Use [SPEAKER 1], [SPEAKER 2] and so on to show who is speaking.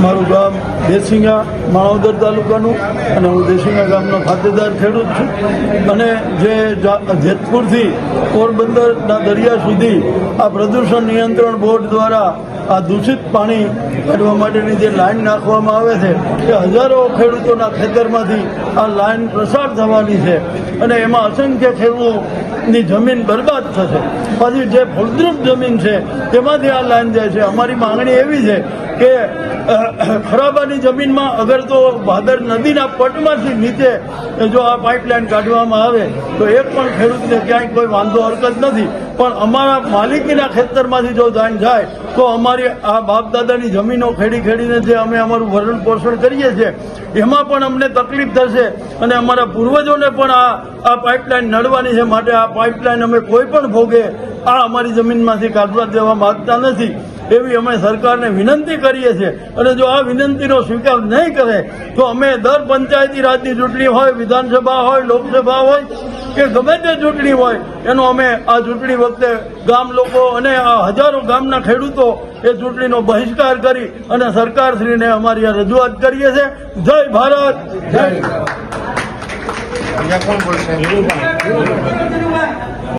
[SPEAKER 1] મારું ગામ દેસિંગા માણાવદર તાલુકાનું અને હું દેસિંગા ગામનો ખાતેદાર ખેડૂત છું અને જે જેતપુરથી પોરબંદરના દરિયા સુધી આ પ્રદૂષણ નિયંત્રણ બોર્ડ દ્વારા આ દૂષિત પાણી કાઢવા માટેની જે લાઈન નાખવામાં આવે છે એ હજારો ખેડૂતોના ખેતરમાંથી આ લાઈન પ્રસાર થવાની છે અને એમાં અસંખ્ય ખેડૂતોની જમીન બરબાદ થશે. પછી જે ફળદ્રુપ જમીન છે તેમાંથી આ લાઈન જાય છે. અમારી માંગણી એવી છે કે ખરાબાની જમીનમાં અગર તો ભાદર નદીના પટમાંથી નીચે જો આ પાઇપલાઇન કાઢવામાં આવે તો એક પણ ખેડૂતને ક્યાંય કોઈ વાંધો હરકત નથી, પણ અમારા માલિકીના ખેતરમાંથી જો લાઈન જાય તો અમારી આ બાપ દાદાની જમીનો ખેડીને જે અમે અમારું ભરણ પોષણ કરીએ છીએ એમાં પણ અમને તકલીફ થશે અને અમારા પૂર્વજોને પણ આ પાઇપલાઇન નડવાની છે. માટે આ પાઇપલાઇન અમે કોઈ પણ ભોગે આ અમારી જમીનમાંથી કાઢવા દેવા માંગતા નથી એવી અમે સરકારને વિનંતી કરીએ છીએ. અને જો આ વિનંતીનો સ્વીકાર નહીં કરે તો અમે દર પંચાયતી રાજની ચૂંટણી હોય, વિધાનસભા હોય, લોકસભા હોય કે ગમે તે ચૂંટણી હોય એનો અમે આ ચૂંટણી વખતે ગામ લોકો અને આ હજારો ગામના ખેડૂતો એ ચૂંટણીનો બહિષ્કાર કરી અને સરકારશ્રીને અમારી આ રજૂઆત કરીએ છીએ. જય ભારત. જય